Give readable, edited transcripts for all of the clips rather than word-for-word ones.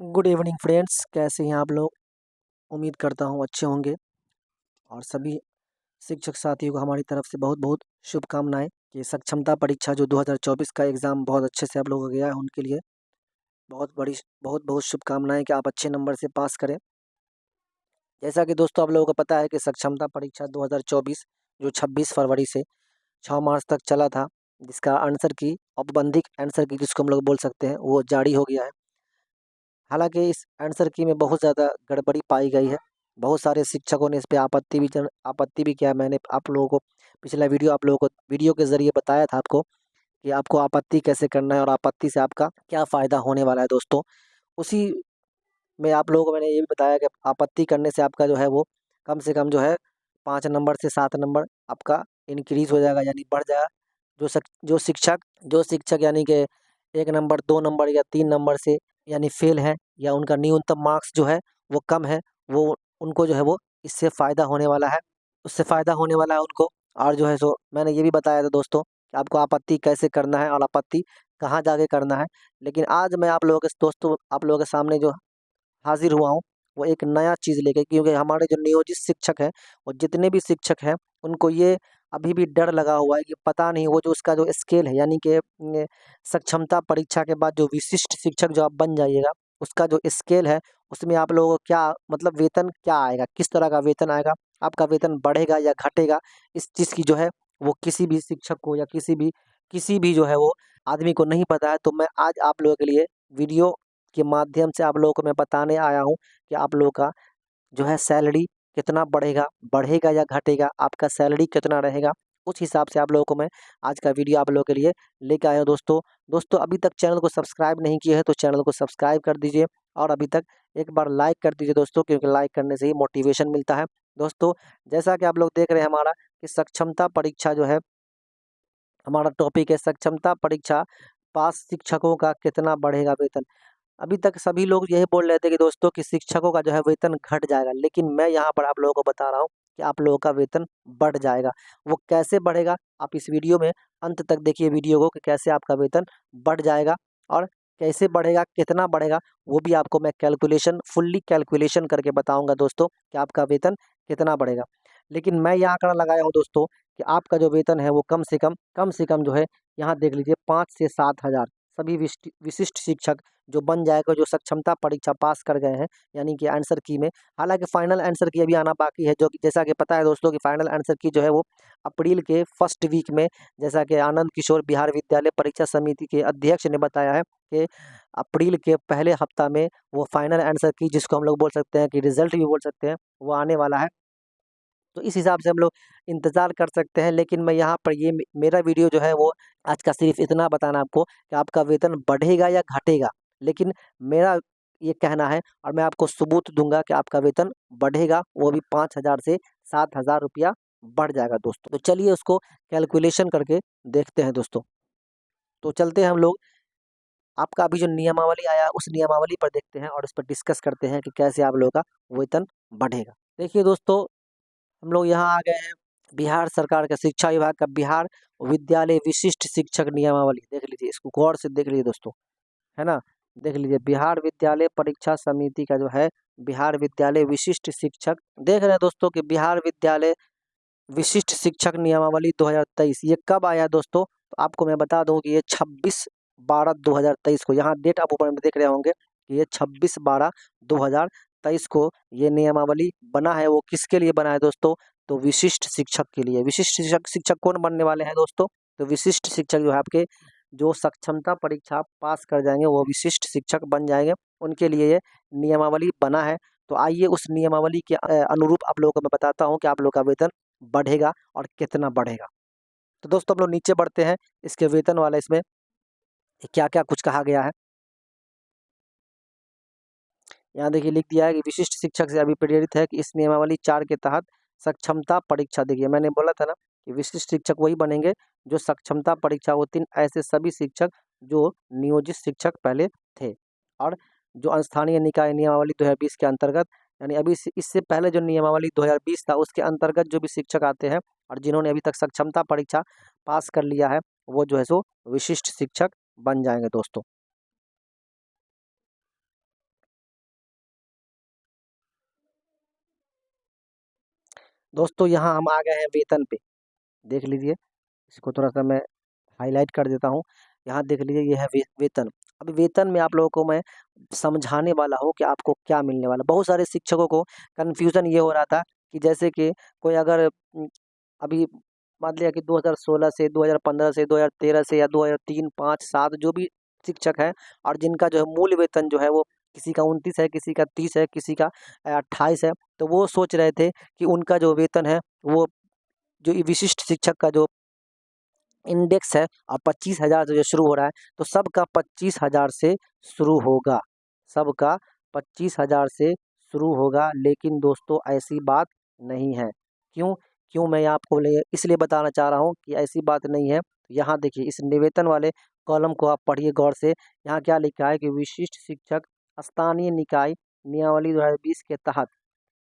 Good evening friends, कैसे हैं आप लोग। उम्मीद करता हूँ अच्छे होंगे। और सभी शिक्षक साथियों को हमारी तरफ से बहुत बहुत शुभकामनाएं कि सक्षमता परीक्षा जो 2024 का एग्ज़ाम बहुत अच्छे से आप लोगों का गया है, उनके लिए बहुत बहुत शुभकामनाएं कि आप अच्छे नंबर से पास करें। जैसा कि दोस्तों आप लोगों को पता है कि सक्षमता परीक्षा 2024 जो 26 फरवरी से 6 मार्च तक चला था, जिसका आंसर की औपबंधिक आंसर की जिसको हम लोग बोल सकते हैं, वो जारी हो गया है। हालांकि इस आंसर की में बहुत ज़्यादा गड़बड़ी पाई गई है। बहुत सारे शिक्षकों ने इस पे आपत्ति भी किया। मैंने आप लोगों को पिछला वीडियो के ज़रिए बताया था आपको कि आपको आपत्ति कैसे करना है और आपत्ति से आपका क्या फ़ायदा होने वाला है दोस्तों। उसी में आप लोगों को मैंने ये भी बताया कि आपत्ति करने से आपका जो है वो कम से कम जो है 5 नंबर से 7 नंबर आपका इंक्रीज़ हो जाएगा, यानी बढ़ जाएगा। जो शिक्षक यानी कि 1 नंबर, 2 नंबर या 3 नंबर से यानी फ़ेल है, या उनका न्यूनतम मार्क्स जो है वो कम है, वो उनको जो है वो इससे फ़ायदा होने वाला है। उससे फ़ायदा होने वाला है उनको। और जो है सो मैंने ये भी बताया था दोस्तों कि आपको आपत्ति कैसे करना है और आपत्ति कहाँ जाके करना है। लेकिन आज मैं आप लोगों के सामने जो हाज़िर हुआ हूँ, वो एक नया चीज़ लेके, क्योंकि हमारे जो नियोजित शिक्षक हैं, वो जितने भी शिक्षक हैं, उनको ये अभी भी डर लगा हुआ है कि पता नहीं वो जो उसका जो स्केल है, यानी कि सक्षमता परीक्षा के बाद जो विशिष्ट शिक्षक जो आप बन जाइएगा, उसका जो स्केल है, उसमें आप लोगों को क्या मतलब वेतन क्या आएगा, किस तरह का वेतन आएगा, आपका वेतन बढ़ेगा या घटेगा, इस चीज़ की जो है वो किसी भी शिक्षक को या किसी भी जो है वो आदमी को नहीं पता है। तो मैं आज आप लोगों के लिए वीडियो के माध्यम से आप लोगों को मैं बताने आया हूँ कि आप लोगों का जो है सैलरी कितना बढ़ेगा या घटेगा, आपका सैलरी कितना रहेगा। उस हिसाब से आप लोगों को मैं आज का वीडियो आप लोगों के लिए लेके आया हूँ दोस्तों। दोस्तों अभी तक चैनल को सब्सक्राइब नहीं किए हैं तो चैनल को सब्सक्राइब कर दीजिए, और अभी तक एक बार लाइक कर दीजिए दोस्तों, क्योंकि लाइक करने से ही मोटिवेशन मिलता है। दोस्तों जैसा कि आप लोग देख रहे हैं हमारा कि सक्षमता परीक्षा जो है, हमारा टॉपिक है सक्षमता परीक्षा पास शिक्षकों का कितना बढ़ेगा वेतन। अभी तक सभी लोग यही बोल रहे थे कि दोस्तों कि शिक्षकों का जो है वेतन घट जाएगा, लेकिन मैं यहाँ पर आप लोगों को बता रहा हूँ कि आप लोगों का वेतन बढ़ जाएगा। वो कैसे बढ़ेगा, आप इस वीडियो में अंत तक देखिए वीडियो को कि कैसे आपका वेतन बढ़ जाएगा और कैसे बढ़ेगा, कितना बढ़ेगा, वो भी आपको मैं फुल्ली कैलकुलेशन करके बताऊंगा दोस्तों कि आपका वेतन कितना बढ़ेगा। लेकिन मैं यहाँ आंकड़ा लगाया हूँ दोस्तों कि आपका जो वेतन है वो कम से कम जो है, यहाँ देख लीजिए 5 से 7 हज़ार सभी विशिष्ट शिक्षक जो बन जाएगा, जो सक्षमता परीक्षा पास कर गए हैं, यानी कि आंसर की में। हालांकि फाइनल आंसर की अभी आना बाकी है, जो कि जैसा कि पता है दोस्तों कि फाइनल आंसर की जो है वो अप्रैल के फर्स्ट वीक में, जैसा कि आनंद किशोर बिहार विद्यालय परीक्षा समिति के अध्यक्ष ने बताया है कि अप्रैल के पहले हफ्ता में वो फाइनल आंसर की, जिसको हम लोग बोल सकते हैं कि रिजल्ट भी बोल सकते हैं, वो आने वाला है। तो इस हिसाब से हम लोग इंतज़ार कर सकते हैं। लेकिन मैं यहाँ पर मेरा वीडियो जो है वो आज का सिर्फ इतना बताना आपको कि आपका वेतन बढ़ेगा या घटेगा। लेकिन मेरा ये कहना है और मैं आपको सबूत दूँगा कि आपका वेतन बढ़ेगा, वो भी 5,000 से 7,000 रुपया बढ़ जाएगा दोस्तों। तो चलिए उसको कैलकुलेशन करके देखते हैं दोस्तों। तो चलते हैं हम लोग, आपका अभी जो नियमावली आया उस नियमावली पर देखते हैं और उस पर डिस्कस करते हैं कि कैसे आप लोगों का वेतन बढ़ेगा। देखिए दोस्तों, हम लोग यहाँ आ गए हैं बिहार सरकार का शिक्षा विभाग का बिहार विद्यालय विशिष्ट शिक्षक नियमावली। देख लीजिए, इसको गौर से देख लीजिए दोस्तों, है ना। देख लीजिए बिहार विद्यालय परीक्षा समिति का जो है बिहार विद्यालय विशिष्ट शिक्षक, देख रहे हैं दोस्तों कि बिहार विद्यालय विशिष्ट शिक्षक नियमावली 2023 ये कब आया है दोस्तों। तो आपको मैं बता दूं कि ये 26/12/2023 को, यहाँ डेट आप ऊपर में देख रहे होंगे कि ये 26/12/2023 को ये नियमावली बना है। वो किसके लिए बना है दोस्तों, तो विशिष्ट शिक्षक के लिए। विशिष्ट शिक्षक कौन बनने वाले हैं दोस्तों, तो विशिष्ट शिक्षक जो है आपके जो सक्षमता परीक्षा पास कर जाएंगे वो विशिष्ट शिक्षक बन जाएंगे, उनके लिए ये नियमावली बना है। तो आइए उस नियमावली के अनुरूप आप लोगों को मैं बताता हूँ कि आप लोग का वेतन बढ़ेगा और कितना बढ़ेगा। तो दोस्तों हम लोग नीचे बढ़ते हैं, इसके वेतन वाला इसमें क्या-क्या कुछ कहा गया है। यहाँ देखिए लिख दिया है कि विशिष्ट शिक्षक से अभिप्रेरित है कि इस नियमावली 4 के तहत सक्षमता परीक्षा, देखिए मैंने बोला था ना कि विशिष्ट शिक्षक वही बनेंगे जो सक्षमता परीक्षा उत्तीर्ण ऐसे सभी शिक्षक जो नियोजित शिक्षक पहले थे, और जो स्थानीय निकाय नियमावली 2020 के अंतर्गत, यानी अभी इससे पहले जो नियमावली 2020 था उसके अंतर्गत जो भी शिक्षक आते हैं और जिन्होंने अभी तक सक्षमता परीक्षा पास कर लिया है, वो जो है सो विशिष्ट शिक्षक बन जाएंगे दोस्तों। दोस्तों यहाँ हम आ गए हैं वेतन पे, देख लीजिए। इसको थोड़ा-सा मैं हाइलाइट कर देता हूँ। यहाँ देख लीजिए ये है वेतन। अब वेतन में आप लोगों को मैं समझाने वाला हूँ कि आपको क्या मिलने वाला है। बहुत सारे शिक्षकों को कन्फ्यूज़न ये हो रहा था कि जैसे कि कोई अगर अभी मान लिया कि 2016 से 2015 से 2013 से या 2003, 5, 7 जो भी शिक्षक हैं और जिनका जो है मूल वेतन जो है वो किसी का 29 है, किसी का 30 है, किसी का 28 है। तो वो सोच रहे थे कि उनका जो वेतन है वो जो ये विशिष्ट शिक्षक का जो इंडेक्स है और 25,000 से जो शुरू हो रहा है, तो सबका 25,000 से शुरू होगा। सबका 25,000 से शुरू होगा, लेकिन दोस्तों ऐसी बात नहीं है। क्यों? क्यों मैं आपको इसलिए बताना चाह रहा हूँ कि ऐसी बात नहीं है। यहाँ देखिए इस निवेदन वाले कॉलम को आप पढ़िए गौर से। यहाँ क्या लिखा है कि विशिष्ट शिक्षक स्थानीय निकाय नियमावली 2020 के तहत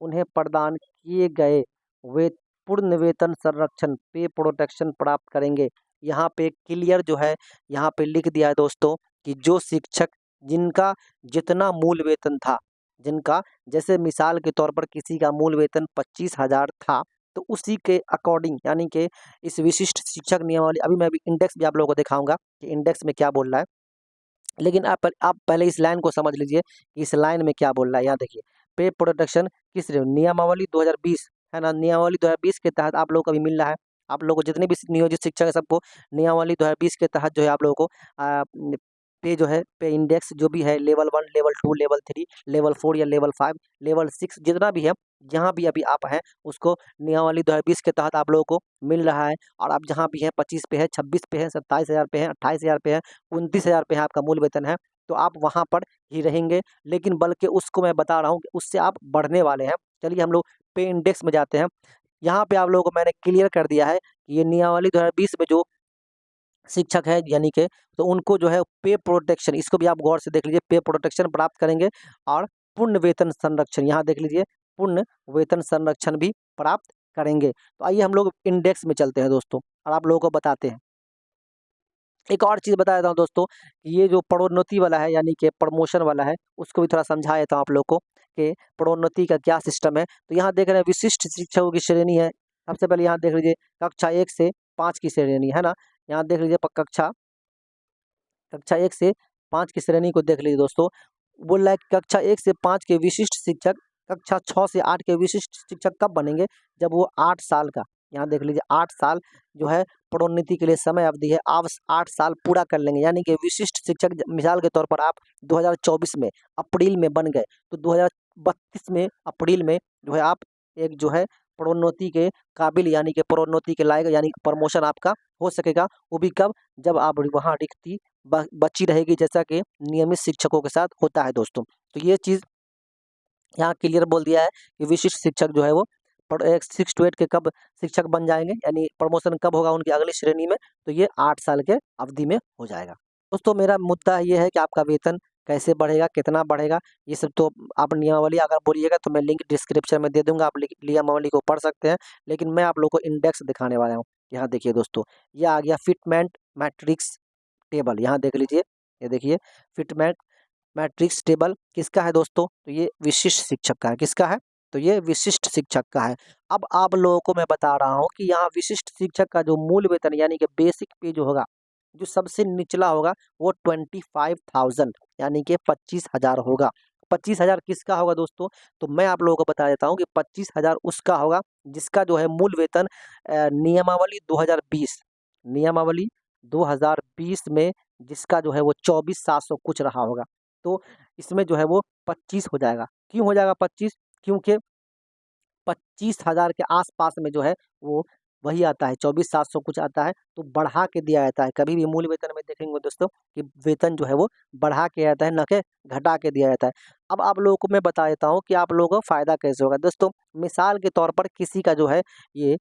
उन्हें प्रदान किए गए वे पूर्ण वेतन संरक्षण पे प्रोटेक्शन प्राप्त करेंगे। यहाँ पे क्लियर जो है यहाँ पे लिख दिया है दोस्तों कि जो शिक्षक जिनका जितना मूल वेतन था, जिनका जैसे मिसाल के तौर पर किसी का मूल वेतन 25,000 था, तो उसी के अकॉर्डिंग यानी कि इस विशिष्ट शिक्षक नियमावली अभी मैं अभी इंडेक्स भी आप लोगों को दिखाऊंगा कि इंडेक्स में क्या बोल रहा है। लेकिन आप पहले इस लाइन को समझ लीजिए कि इस लाइन में क्या बोल रहा है। यहाँ देखिए पे प्रोटेक्शन किस नियमावली 2020 है ना, नियमावली 2020 के तहत आप लोगों को अभी मिल रहा है। आप लोगों को जितने भी नियोजित शिक्षक है सबको नियमावली 2020 के तहत जो है आप लोगों को पे जो है पे इंडेक्स जो भी है लेवल 1, लेवल 2, लेवल 3, लेवल 4 या लेवल 5, लेवल 6 जितना भी है, जहाँ भी अभी आप हैं उसको नियमावली 2020 के तहत आप लोगों को मिल रहा है। और आप जहाँ भी हैं 25 पे है, 26 पे है, 27,000 पे है, 28,000 पे है, 29,000 पे है आपका मूल वेतन है, तो आप वहाँ पर ही रहेंगे। लेकिन बल्कि उसको मैं बता रहा हूँ कि उससे आप बढ़ने वाले हैं। चलिए हम लोग पे इंडेक्स में जाते हैं। यहाँ पे आप लोगों को मैंने क्लियर कर दिया है कि ये नियमावली 2020 में जो शिक्षक है यानी कि तो उनको जो है पे प्रोटेक्शन, इसको भी आप गौर से देख लीजिए, पे प्रोटेक्शन प्राप्त करेंगे और पूर्ण वेतन संरक्षण, यहाँ देख लीजिए पूर्ण वेतन संरक्षण भी प्राप्त करेंगे। तो आइए हम लोग इंडेक्स में चलते हैं दोस्तों और आप लोगों को बताते हैं। एक और चीज़ बता देता हूँ दोस्तों, ये जो प्रोन्नति वाला है यानी कि प्रमोशन वाला है, उसको भी थोड़ा समझा देता हूँ आप लोग को कि प्रोन्नति का क्या सिस्टम है। तो यहाँ देख रहे हैं विशिष्ट शिक्षकों की श्रेणी है। सबसे पहले यहाँ देख लीजिए कक्षा 1 से 5 की श्रेणी है ना। यहाँ देख लीजिए कक्षा कक्षा 1 से 5 की श्रेणी को देख लीजिए दोस्तों। बोल रहा है कि कक्षा 1 से 5 के विशिष्ट शिक्षक कक्षा 6 से 8 के विशिष्ट शिक्षक कब बनेंगे? जब वो 8 साल का, यहाँ देख लीजिए 8 साल जो है प्रोन्नति के लिए समय अवधि है, आप 8 साल पूरा कर लेंगे। यानी कि विशिष्ट शिक्षक मिसाल के तौर पर आप 2024 में अप्रैल में बन गए, तो 2032 में अप्रैल में जो है आप एक जो है प्रोन्नति के काबिल यानी कि प्रोन्नति के लायक यानी प्रमोशन आपका हो सकेगा। वो भी कब? जब आप वहाँ रिक्ति बची रहेगी, जैसा कि नियमित शिक्षकों के साथ होता है दोस्तों। तो ये चीज़ यहाँ क्लियर बोल दिया है कि विशिष्ट शिक्षक जो है वो 6 टू 8 के कब शिक्षक बन जाएंगे, यानी प्रमोशन कब होगा उनकी अगली श्रेणी में, तो ये 8 साल के अवधि में हो जाएगा। दोस्तों मेरा मुद्दा ये है कि आपका वेतन कैसे बढ़ेगा, कितना बढ़ेगा, ये सब तो आप नियमावली अगर बोलिएगा तो मैं लिंक डिस्क्रिप्शन में दे दूंगा, आप नियमावली को पढ़ सकते हैं। लेकिन मैं आप लोग को इंडेक्स दिखाने वाला हूँ। यहाँ देखिए दोस्तों, ये आ गया फिटमेंट मैट्रिक्स टेबल, यहाँ देख लीजिए, ये देखिए फिटमेंट मैट्रिक्स टेबल किसका है दोस्तों? तो ये विशिष्ट शिक्षक का है। किसका है? तो ये विशिष्ट शिक्षक का है। अब आप लोगों को मैं बता रहा हूँ कि यहाँ विशिष्ट शिक्षक का जो मूल वेतन यानी कि बेसिक पे जो होगा, जो सबसे निचला होगा वो 25,000 यानी कि 25,000 होगा। 25,000 किसका होगा दोस्तों? तो मैं आप लोगों को बता देता हूँ कि 25,000 उसका होगा जिसका जो है मूल वेतन नियमावली 2020, नियमावली 2020 में जिसका जो है वो 24,700 कुछ रहा होगा। तो इसमें जो है वो 25 हो जाएगा। क्यों हो जाएगा 25? क्योंकि 25,000 के आस-पास में जो है वो वही आता है, 24,700 कुछ आता है, तो बढ़ा के दिया जाता है। कभी भी मूल वेतन में देखेंगे दोस्तों कि वेतन जो है वो बढ़ा के आता है, ना कि घटा के दिया जाता है। अब आप लोगों को मैं बता देता हूँ कि आप लोगों को फ़ायदा कैसे होगा। दोस्तों मिसाल के तौर पर किसी का जो है ये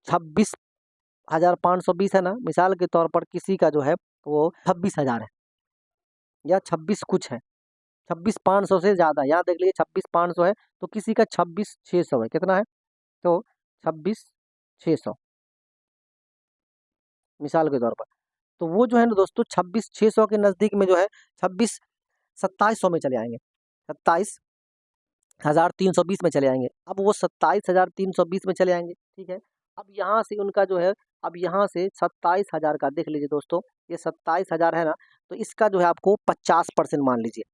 26,520 है ना, मिसाल के तौर पर किसी का जो है वो 26,000 है या 26 कुछ है। 26,500 से ज़्यादा, यहाँ देख लीजिए 26,500 है, तो किसी का 26,600 है। कितना है? तो 26,600 मिसाल के तौर पर। तो वो जो है ना दोस्तों 26,600 के नज़दीक में जो है 27,सौ में चले आएँगे। 27 27,320 में चले आएंगे। अब वो 27,320 में चले आएंगे, ठीक है। अब यहाँ से उनका जो है, अब यहाँ से 27,000 का देख लीजिए दोस्तों, ये 27,000 है ना, तो इसका जो है आपको 50% मान लीजिए।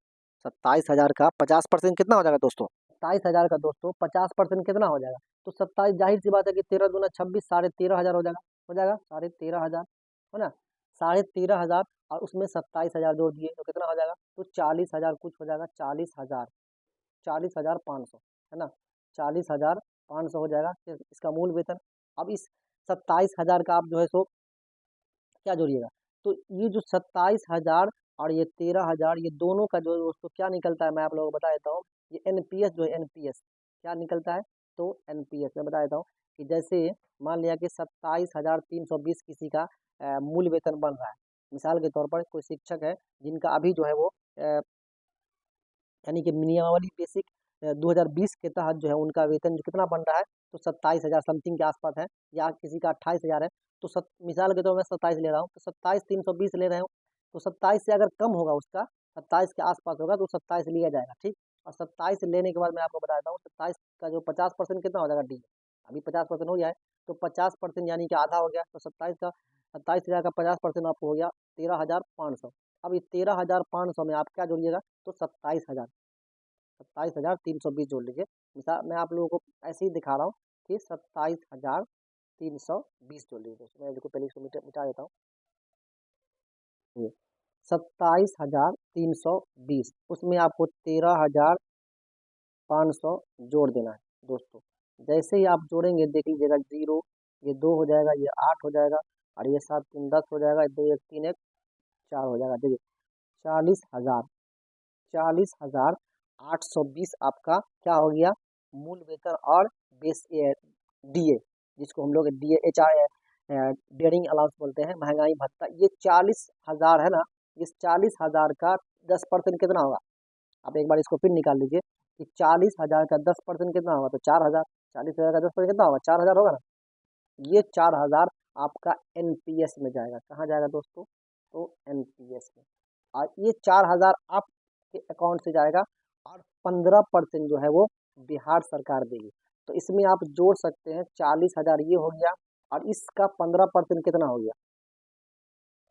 27,000 का 50% कितना हो जाएगा दोस्तों? 27,000 का दोस्तों 50% कितना हो जाएगा? तो 27, जाहिर सी बात है कि 13 दूना 26, 13,500 हो जाएगा 13,500, है ना। 13,500 और उसमें 27,000 जोड़ दिए तो कितना हो जाएगा? तो 40,000 कुछ हो जाएगा, 40,000, 40,500, है ना। 40,500 हो जाएगा इसका मूल वेतन। अब इस 27,000 का आप जो है सो क्या जोड़िएगा, तो ये जो 27,000 और ये 13,000, ये दोनों का जो दोस्तों क्या निकलता है मैं आप लोगों को बता देता हूँ। ये एनपीएस जो है, एनपीएस क्या निकलता है? तो एनपीएस मैं बता देता हूँ कि जैसे मान लिया कि 27,320 किसी का मूल वेतन बन रहा है। मिसाल के तौर पर कोई शिक्षक है जिनका अभी जो है वो यानी कि नियमावली बेसिक 2020 के तहत जो है उनका वेतन जो कितना बन रहा है, तो 27,000 समथिंग के आसपास है, या किसी का 28,000 है। तो मिसाल के तौर मैं 27 ले रहा हूँ, तो 27,320 ले रहे हो, तो 27 से अगर कम होगा उसका, 27 के आसपास होगा तो 27 लिया जाएगा, ठीक। और 27 लेने के बाद मैं आपको बताता हूँ 27 का जो 50% कितना हो जाएगा डी, अभी 50% हो गया है, तो 50% यानी कि आधा हो गया, तो 27,000 का 50% आपको हो गया 13,500। अब ये 13,500 में आप क्या जोड़िएगा, तो 27,000, 27,320 जोड़ लीजिए। मिसाल मैं आप लोगों को ऐसे ही दिखा रहा हूँ कि 27,320 जोड़ लीजिए दोस्तों। मैं इसको पहले इसको मिटा देता हूँ। ये 27,320, उसमें आपको 13,500 जोड़ देना है दोस्तों। जैसे ही आप जोड़ेंगे देख लीजिएगा, जीरो, ये 2 हो जाएगा, ये 8 हो जाएगा, और ये 7 3 10 हो जाएगा, 2 1 3 1 4 हो जाएगा। देखिए 40,000, 40,820 आपका क्या हो गया, मूल वेतन और बेस डीए, जिसको हम लोग DA H R daring allowance बोलते हैं, महंगाई भत्ता। ये 40,000 है ना, इस 40,000 का 10% कितना होगा? आप एक बार इसको फिर निकाल लीजिए कि 40,000 का 10% कितना होगा, तो 4,000। 40,000 का 10% कितना होगा? 4,000 होगा ना। ये 4,000 आपका एनपीएस में जाएगा। कहाँ जाएगा दोस्तों? तो एनपीएस में। और ये 4,000 आपके अकाउंट से जाएगा, और 15% जो है वो बिहार सरकार देगी। तो इसमें आप जोड़ सकते हैं 40,000 ये हो गया, और इसका 15% कितना हो गया,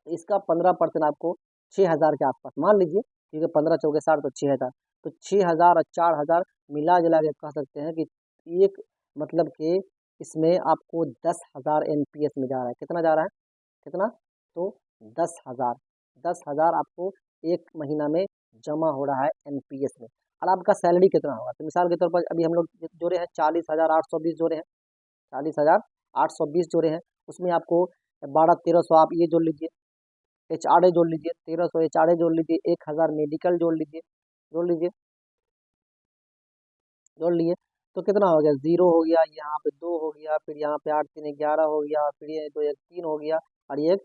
इसका 15% आपको 6,000 के आसपास मान लीजिए, क्योंकि 15 चौके 60 तो 6,000, तो 6,000 और 4,000 मिला जुला के कह सकते हैं कि एक मतलब कि इसमें आपको 10,000 एनपीएस में जा रहा है। कितना जा रहा है? कितना? तो 10,000, 10,000 आपको एक महीना में जमा हो रहा है एनपीएस में। और आपका सैलरी कितना होगा, तो मिसाल के तौर पर अभी हम लोग जोड़े हैं 40,820 जोड़े हैं, 40,820 जोड़े हैं, उसमें आपको 12-1300 आप ये जोड़ लीजिए, एच आर ए जोड़ लीजिए, 1300 एच आर ए जोड़ लीजिए, 1,000 मेडिकल जोड़ लीजिए, जोड़ लीजिए, जोड़ लिए, तो कितना हो गया? 0 हो गया, यहाँ पे 2 हो गया, फिर यहाँ पे 8 3 11 हो गया, फिर ये 2 1 3 हो गया, और ये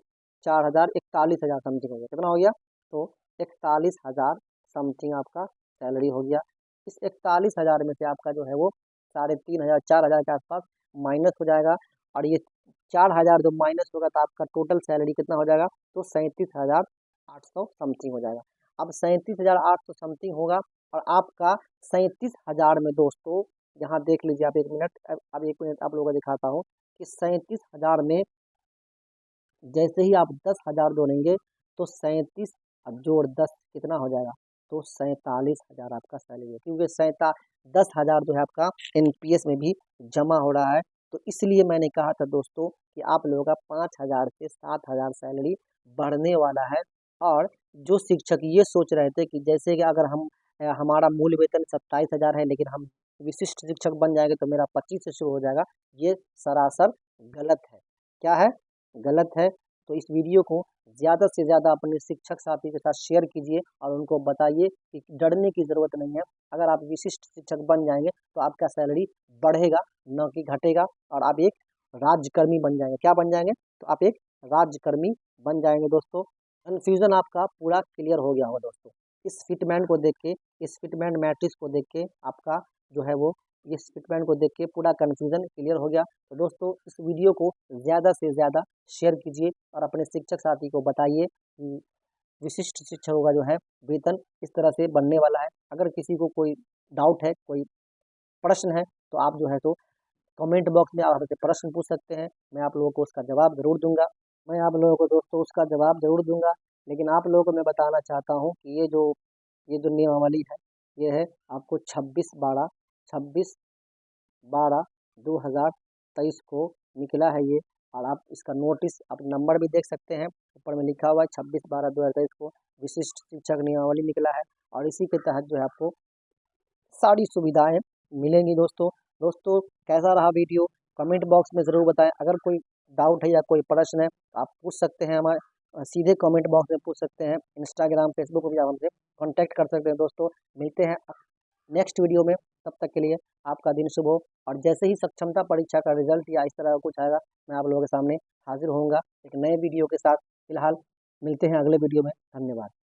4,000 41,000 समथिंग हो गया। कितना हो गया? तो 41,000 समथिंग आपका सैलरी हो गया। इस 41,000 में से आपका जो है वो 3,500 4,000 के आसपास माइनस हो जाएगा, और ये 4,000 जो माइनस होगा तो आपका टोटल सैलरी कितना हो जाएगा, तो 37,800 समथिंग हो जाएगा। अब 37,800 समथिंग होगा, और आपका 37,000 में दोस्तों, यहाँ देख लीजिए आप एक मिनट, अब एक मिनट आप लोगों को दिखाता हूँ कि 37,000 में जैसे ही आप 10,000 जोड़ेंगे, तो 37 अब जोड़ 10 कितना हो जाएगा, तो 47,000 आपका सैलरी है, क्योंकि 10,000 जो है आपका एनपीएस में भी जमा हो रहा है। तो इसलिए मैंने कहा था दोस्तों कि आप लोगों का 5,000 से 7,000 सैलरी बढ़ने वाला है। और जो शिक्षक ये सोच रहे थे कि जैसे कि अगर हमारा मूल वेतन 27,000 है, लेकिन हम विशिष्ट शिक्षक बन जाएंगे तो मेरा 25 से शुरू हो जाएगा, ये सरासर गलत है। क्या है? गलत है। तो इस वीडियो को ज़्यादा से ज़्यादा अपने शिक्षक साथी के साथ शेयर कीजिए, और उनको बताइए कि डरने की ज़रूरत नहीं है। अगर आप विशिष्ट शिक्षक बन जाएंगे तो आपका सैलरी बढ़ेगा, न कि घटेगा, और आप एक राज्यकर्मी बन जाएंगे। क्या बन जाएंगे? तो आप एक राज्यकर्मी बन जाएंगे दोस्तों। कन्फ्यूज़न आपका पूरा क्लियर हो गया होगा दोस्तों। इस फिटमैन को देख के, इस फिटमैन मैट्रिक्स को देख के आपका जो है वो, इस फिटमैन को देख के पूरा कन्फ्यूज़न क्लियर हो गया। तो दोस्तों इस वीडियो को ज़्यादा से ज़्यादा शेयर कीजिए, और अपने शिक्षक साथी को बताइए कि विशिष्ट शिक्षकों का जो है वेतन इस तरह से बनने वाला है। अगर किसी को कोई डाउट है, कोई प्रश्न है, तो आप जो है तो कमेंट बॉक्स में आप हमसे प्रश्न पूछ सकते हैं। मैं आप लोगों को उसका जवाब ज़रूर दूँगा। मैं आप लोगों को दोस्तों उसका जवाब ज़रूर दूँगा, लेकिन आप लोगों को मैं बताना चाहता हूँ कि ये जो नियमावली है, ये है आपको 26/12/2023 को निकला है ये। और आप इसका नोटिस, आप नंबर भी देख सकते हैं, ऊपर में लिखा हुआ है 26/12/2023 को विशिष्ट शिक्षक नियमावली निकला है। और इसी के तहत जो है आपको सारी सुविधाएं मिलेंगी दोस्तों। दोस्तों कैसा रहा वीडियो, कमेंट बॉक्स में ज़रूर बताएं। अगर कोई डाउट है या कोई प्रश्न है तो आप पूछ सकते हैं, हमारे सीधे कमेंट बॉक्स में पूछ सकते हैं। इंस्टाग्राम, फेसबुक पर भी आप हमसे कांटेक्ट कर सकते हैं दोस्तों। मिलते हैं नेक्स्ट वीडियो में, तब तक के लिए आपका दिन शुभ हो। और जैसे ही सक्षमता परीक्षा का रिजल्ट या इस तरह का कुछ आएगा, मैं आप लोगों के सामने हाजिर होऊंगा एक नए वीडियो के साथ। फिलहाल मिलते हैं अगले वीडियो में। धन्यवाद।